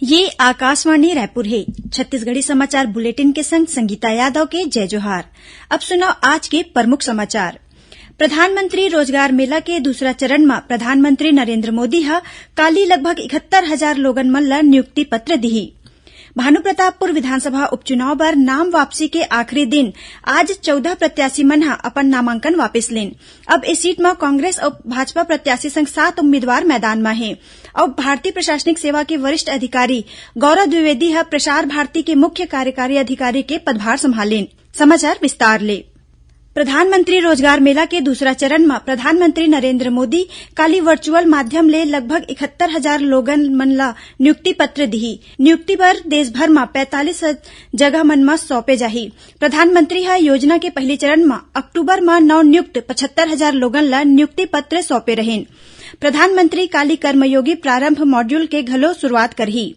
ये आकाशवाणी रायपुर है। छत्तीसगढ़ी समाचार बुलेटिन के संग संगीता यादव के जय जोहार। अब सुनो आज के प्रमुख समाचार। प्रधानमंत्री रोजगार मेला के दूसरा चरण में प्रधानमंत्री नरेंद्र मोदी ह काली लगभग 71,000 लोगन मन ल नियुक्ति पत्र दिही। भानुप्रतापपुर विधानसभा उपचुनाव बर नाम वापसी के आखिरी दिन आज 14 प्रत्याशी मन ह अपन नामांकन वापिस लेन। अब इस सीट में कांग्रेस और भाजपा प्रत्याशी संग 7 उम्मीदवार मैदान में हैं। अब भारतीय प्रशासनिक सेवा के वरिष्ठ अधिकारी गौरव द्विवेदी ह प्रसार भारती के मुख्य कार्यकारी अधिकारी के पदभार संभालेन। समाचार विस्तार ले। प्रधानमंत्री रोजगार मेला के दूसरा चरण में प्रधानमंत्री नरेंद्र मोदी काली वर्चुअल माध्यम ले लगभग 71,000 लोगन मन ला नियुक्ति पत्र दिही। नियुक्ति पर देश भर में 45 जगह मन में सौंपे जाही। प्रधानमंत्री ह योजना के पहले चरण में अक्टूबर में नव नियुक्त 75,000 लोगन ला नियुक्ति पत्र सौंपे रहेन। प्रधानमंत्री काली कर्मयोगी प्रारंभ मॉड्यूल के घलो शुरुआत करही।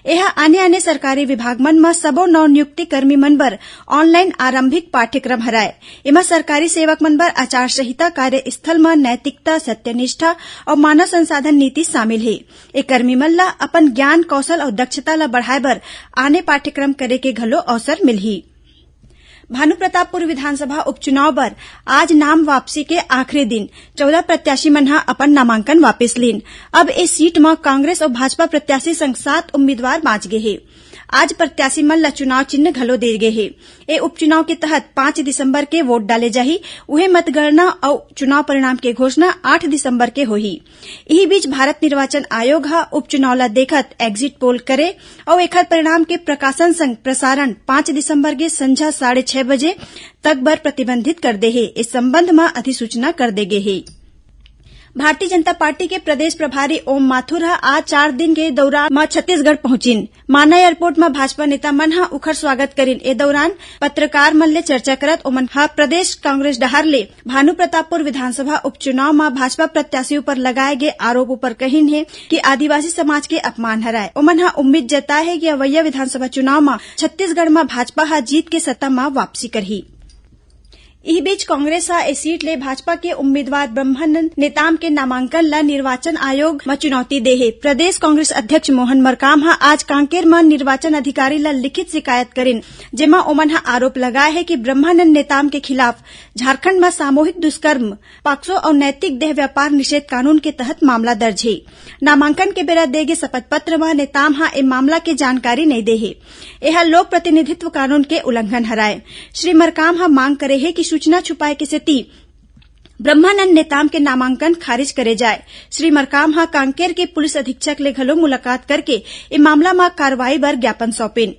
यह आने सरकारी विभाग मन में सबो नव नियुक्ति कर्मी मन बर ऑनलाइन आरंभिक पाठ्यक्रम हराय। एमा सरकारी सेवक मन बर आचार संहिता, कार्यस्थल में नैतिकता, सत्यनिष्ठा और मानव संसाधन नीति शामिल है। ए कर्मी मन ला अपन ज्ञान, कौशल और दक्षता ला बढ़ाए बर आने पाठ्यक्रम करे के घलो अवसर मिलही। भानुप्रतापपुर विधानसभा उपचुनाव बर आज नाम वापसी के आखिरी दिन 14 प्रत्याशी मन ह अपन नामांकन वापिस लेन। अब इस सीट में कांग्रेस और भाजपा प्रत्याशी संग 7 उम्मीदवार बाँच गे हे। आज प्रत्याशी मन ला चुनाव चिन्ह घलो दे गे हे। ए उपचुनाव के तहत 5 दिसंबर के वोट डाले जाही। उहे मतगणना और चुनाव परिणाम के घोषणा 8 दिसंबर के होही। इही बीच भारत निर्वाचन आयोग ह उपचुनाव ला देखत एग्जिट पोल करे और एकर परिणाम के प्रकाशन संग प्रसारण 5 दिसंबर के संझा 6:30 बजे तक बर प्रतिबंधित कर दे हे। इस संबंध में अधिसूचना कर दे गे हे। भारतीय जनता पार्टी के प्रदेश प्रभारी ओम माथुर ह आज 4 दिन के दौरा में छत्तीसगढ़ पहुंचिन। माना एयरपोर्ट में भाजपा नेता मन ह उखर स्वागत करिन। ए दौरान पत्रकार मन ले चर्चा करत ओमन ह प्रदेश कांग्रेस डहर ले भानुप्रतापपुर विधानसभा उपचुनाव में भाजपा प्रत्याशियों पर लगाए गए आरोप पर कहिन है कि आदिवासी समाज के अपमान हराए। ओमन ह उम्मीद जताए है कि अवैया विधानसभा चुनाव में छत्तीसगढ़ में भाजपा ह जीत के सत्ता में वापसी करही। इस बीच कांग्रेस इस सीट ले भाजपा के उम्मीदवार ब्रह्मानंद नेताम के नामांकन ला निर्वाचन आयोग में चुनौती दे है। प्रदेश कांग्रेस अध्यक्ष मोहन मरकाम आज कांकेर में निर्वाचन अधिकारी ला लिखित शिकायत करिन, जेमा ओमन आरोप लगाए है कि ब्रह्मानंद नेताम के खिलाफ झारखंड में सामूहिक दुष्कर्म, पॉक्सो और नैतिक देह व्यापार निषेध कानून के तहत मामला दर्ज है। नामांकन के बेरा दे गे शपथ पत्र में नेताम ए मामला के जानकारी नहीं दे है। यह लोक प्रतिनिधित्व कानून के उल्लंघन हराए। श्री मरकाम मांग करे है कि सूचना छुपाए के सेती ब्रह्मानंद नेताम के नामांकन खारिज करे जाए। श्री मरकाम कांकेर के पुलिस अधीक्षक ले घलो मुलाकात करके इस मामला में कार्रवाई बर ज्ञापन सौंपेन।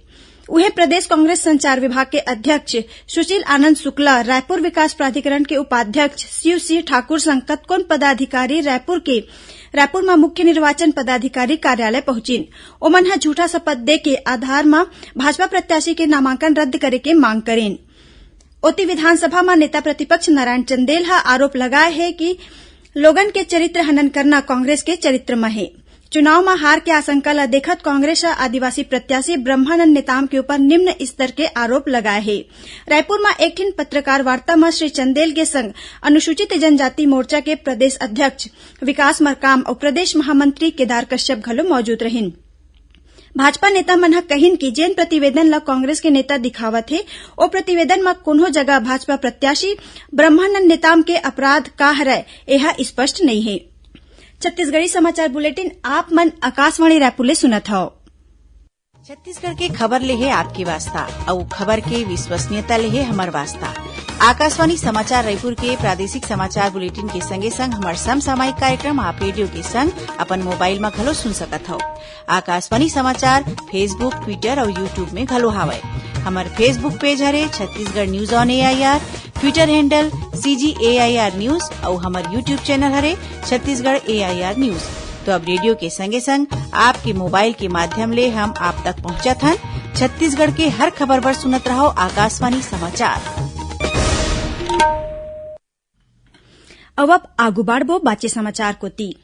उहे प्रदेश कांग्रेस संचार विभाग के अध्यक्ष सुशील आनंद शुक्ला, रायपुर विकास प्राधिकरण के उपाध्यक्ष शिव सिंह ठाकुर संग कतकोन पदाधिकारी रायपुर में मुख्य निर्वाचन पदाधिकारी कार्यालय पहुंचिन। ओमन झूठा शपथ दे के आधार में भाजपा प्रत्याशी के नामांकन रद्द करे के मांग करेन। ओती विधानसभा में नेता प्रतिपक्ष नारायण चंदेल आरोप लगाए है कि लोगन के चरित्र हनन करना कांग्रेस के चरित्र में है। चुनाव में हार के आशंका ला देखत कांग्रेस आदिवासी प्रत्याशी ब्रह्मानंद नेताम के ऊपर निम्न स्तर के आरोप लगाए है। रायपुर में एक ठिन पत्रकार वार्ता में श्री चंदेल के संग अनुसूचित जनजाति मोर्चा के प्रदेश अध्यक्ष विकास मरकाम और प्रदेश महामंत्री केदार कश्यप घलो मौजूद रहिन। भाजपा नेता मन कहिन कि जेन प्रतिवेदन ला कांग्रेस के नेता दिखावत है ओ प्रतिवेदन में कोनो जगह भाजपा प्रत्याशी ब्रह्मानंद नेताम के अपराध का हरय यह स्पष्ट नहीं है। छत्तीसगढ़ी समाचार बुलेटिन आप मन आकाशवाणी रायपुर ले सुनत हव। छत्तीसगढ़ के खबर ले है आपके वास्ता और खबर के विश्वसनीयता ले है हमर वास्ता। आकाशवाणी समाचार रायपुर के प्रादेशिक समाचार बुलेटिन के संगे संग हमार समसामयिक कार्यक्रम आप रेडियो के संग अपन मोबाइल में घलो सुन सकत हव। आकाशवाणी समाचार फेसबुक, ट्विटर और यूट्यूब में घलो हावय। हमार फेसबुक पेज हरे Chhattisgarh news on AIR, Twitter handle CGAIR news और हमार यूट्यूब चैनल हरे छत्तीसगढ़ AIR न्यूज। तो अब रेडियो के संगे संग आपके मोबाइल के माध्यम ले हम आप तक पहुंचत हन। छत्तीसगढ़ के हर खबर पर सुनत रहो आकाशवाणी समाचार। अब आगू बाढ़बो बाचे समाचार कोती।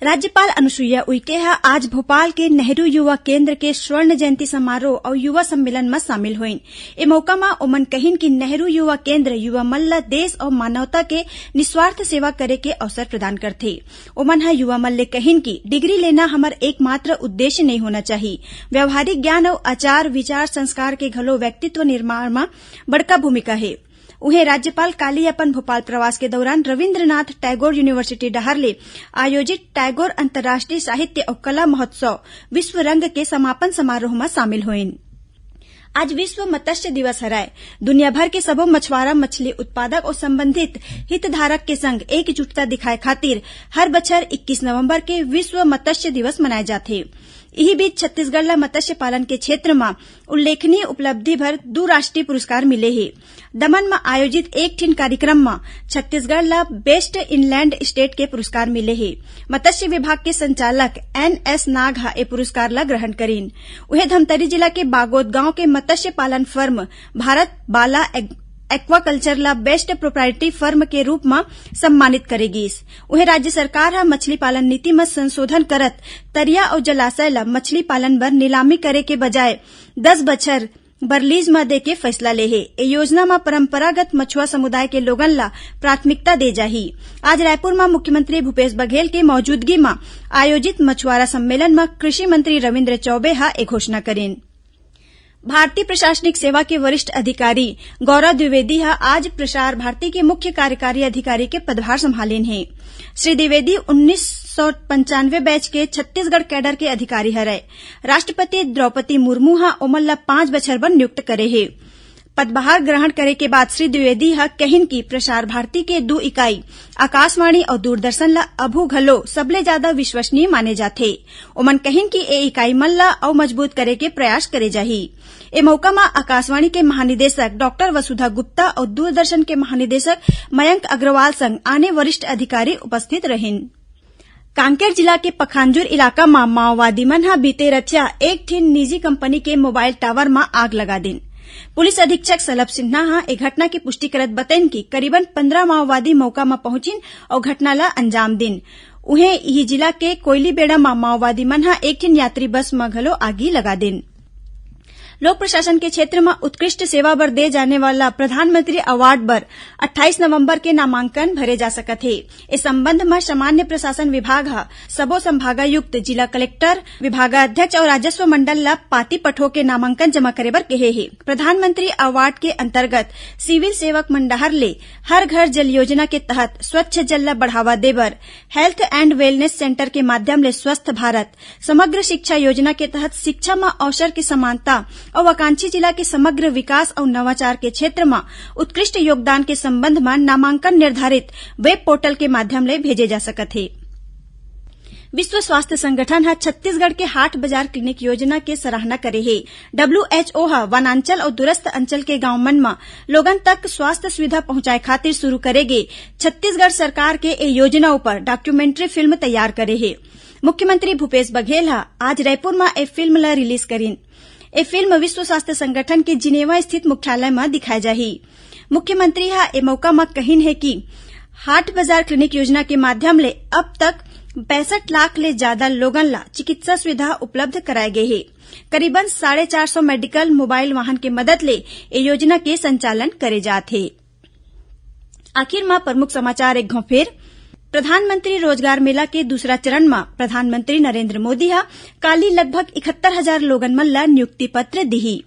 राज्यपाल अनुसुईया उइके आज भोपाल के नेहरू युवा केंद्र के स्वर्ण जयंती समारोह और युवा सम्मेलन में शामिल हुईन। ए मौका में ओमन कहिन कि नेहरू युवा केंद्र युवा मन ला देश और मानवता के निस्वार्थ सेवा करे के अवसर प्रदान करथे। ओमन युवा मन ले कहिन कि डिग्री लेना हमर एकमात्र उद्देश्य नहीं होना चाहिए। व्यवहारिक ज्ञान और आचार विचार संस्कार के घलो व्यक्तित्व निर्माण में बड़का भूमिका है। उन्हें राज्यपाल काली अपन भोपाल प्रवास के दौरान रविन्द्रनाथ टैगोर यूनिवर्सिटी डहरले आयोजित टैगोर अंतर्राष्ट्रीय साहित्य और कला महोत्सव विश्व रंग के समापन समारोह में शामिल हुईन। आज विश्व मत्स्य दिवस हराय। दुनिया भर के सबो मछुआरा मछली उत्पादक और संबंधित हितधारक के संग एकजुटता दिखाए खातिर हर बछर 21 नवंबर के विश्व मत्स्य दिवस मनाए जाथे। इही बीच छत्तीसगढ़ ला मत्स्य पालन के क्षेत्र में उल्लेखनीय उपलब्धि भर 2 राष्ट्रीय पुरस्कार मिले हैं। दमन में आयोजित एक ठिन कार्यक्रम में छत्तीसगढ़ ला बेस्ट इनलैंड स्टेट के पुरस्कार मिले हैं। मत्स्य विभाग के संचालक NS नाग ए पुरस्कार ला ग्रहण करीन। उहे धमतरी जिला के बागोद गांव के मत्स्य पालन फर्म भारत बाला एक्वाकल्चर ला बेस्ट प्रोप्राइटरी फर्म के रूप में सम्मानित करेगी। उन्हें राज्य सरकार मछली पालन नीति में संशोधन करत तरिया और जलाशय ला मछली पालन बर नीलामी करे के बजाय 10 बछर बरलीज में दे के फैसला ले है। ए योजना में परंपरागत मछुआ समुदाय के लोगन ला प्राथमिकता दे जाही। आज रायपुर में मुख्यमंत्री भूपेश बघेल के मौजूदगी में आयोजित मछुआरा सम्मेलन में कृषि मंत्री रविन्द्र चौबे ए घोषणा करेन। भारतीय प्रशासनिक सेवा के वरिष्ठ अधिकारी गौरव द्विवेदी आज प्रसार भारती के मुख्य कार्यकारी अधिकारी के पदभार संभालेन हैं। श्री द्विवेदी 1995 बैच के छत्तीसगढ़ कैडर के अधिकारी हरय। राष्ट्रपति द्रौपदी मुर्मू ओमन ला 5 बछर बर नियुक्त करे हे। पदभार ग्रहण करे के बाद श्री द्विवेदी कहिन कि प्रसार भारती के 2 इकाई आकाशवाणी और दूरदर्शन ला अभू घलो सबले ज्यादा विश्वसनीय माने जाथे। ओमन कहिन कि ए इकाई मन ला और मजबूत करे के प्रयास करे जाही। ए मौका में आकाशवाणी के महानिदेशक डॉक्टर वसुधा गुप्ता और दूरदर्शन के महानिदेशक मयंक अग्रवाल संग आने वरिष्ठ अधिकारी उपस्थित रहिन। कांकेर जिला के पखांजूर इलाका में माओवादी मन बीते रतिया एक ठिन निजी कंपनी के मोबाइल टावर में आग लगा दिन। पुलिस अधीक्षक सलभ सिन्हा ए घटना की पुष्टि करत बतैन कि करीबन 15 माओवादी मौका में पहुंचिन और घटना ला अंजाम दिन। उन्हें यही जिला के कोयलीबेड़ा में माओवादी मन एक ठिन यात्री बस में घलो आगी लगा दिन। लोक प्रशासन के क्षेत्र में उत्कृष्ट सेवा बर दे जाने वाला प्रधानमंत्री अवार्ड बर 28 नवंबर के नामांकन भरे जा सकत है। इस संबंध में सामान्य प्रशासन विभाग सबो संभागायुक्त जिला कलेक्टर विभागाध्यक्ष और राजस्व मंडल ला पाती पठो के नामांकन जमा करे बर कहे है। प्रधानमंत्री अवार्ड के अंतर्गत सिविल सेवक मन डहर ले हर घर जल योजना के तहत स्वच्छ जल ला बढ़ावा देबर, हेल्थ एंड वेलनेस सेंटर के माध्यम ले स्वस्थ भारत, समग्र शिक्षा योजना के तहत शिक्षा में अवसर की समानता और वाकांक्षी जिला के समग्र विकास और नवाचार के क्षेत्र में उत्कृष्ट योगदान के संबंध में नामांकन निर्धारित वेब पोर्टल के माध्यम ले भेजे जा सकत है। विश्व स्वास्थ्य संगठन छत्तीसगढ़ के हाट बाजार क्लिनिक योजना के सराहना करे है। WHO वनांचल और दूरस्थ अंचल के गांव मन में लोगन तक स्वास्थ्य सुविधा पहुंचाए खातिर शुरू करेगे छत्तीसगढ़ सरकार के ए योजना ऊपर डॉक्यूमेंट्री फिल्म तैयार करे है। मुख्यमंत्री भूपेश बघेल आज रायपुर में ए फिल्म ला रिलीज करीन। ए फिल्म विश्व स्वास्थ्य संगठन के जिनेवा स्थित मुख्यालय में दिखाई जाही। मुख्यमंत्री ए मौका में कहिन है कि हाट बाजार क्लिनिक योजना के माध्यम ले अब तक 65 लाख ले ज्यादा लोगन ला चिकित्सा सुविधा उपलब्ध कराए गए है। करीबन 450 मेडिकल मोबाइल वाहन के मदद ले ए योजना के संचालन करे जात है। आखिर में प्रमुख समाचार एक घौ फेर। प्रधानमंत्री रोजगार मेला के दूसरा चरण में प्रधानमंत्री नरेंद्र मोदी काली लगभग 71,000 लोगन मन ला नियुक्ति पत्र दिही।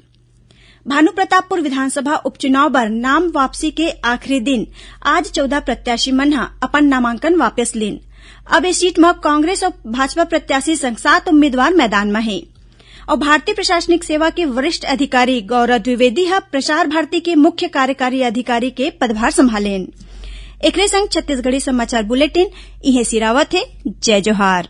भानुप्रतापपुर विधानसभा उपचुनाव बर नाम वापसी के आखिरी दिन आज 14 प्रत्याशी मन अपन नामांकन वापस लेन। अब इस सीट में कांग्रेस और भाजपा प्रत्याशी संग 7 उम्मीदवार मैदान में हैं। और भारतीय प्रशासनिक सेवा के वरिष्ठ अधिकारी गौरव द्विवेदी प्रसार भारती के मुख्य कार्यकारी अधिकारी के पदभार संभालेन। एकरे संग छत्तीसगढ़ी समाचार बुलेटिन इहे सिरावत है। जय जोहार।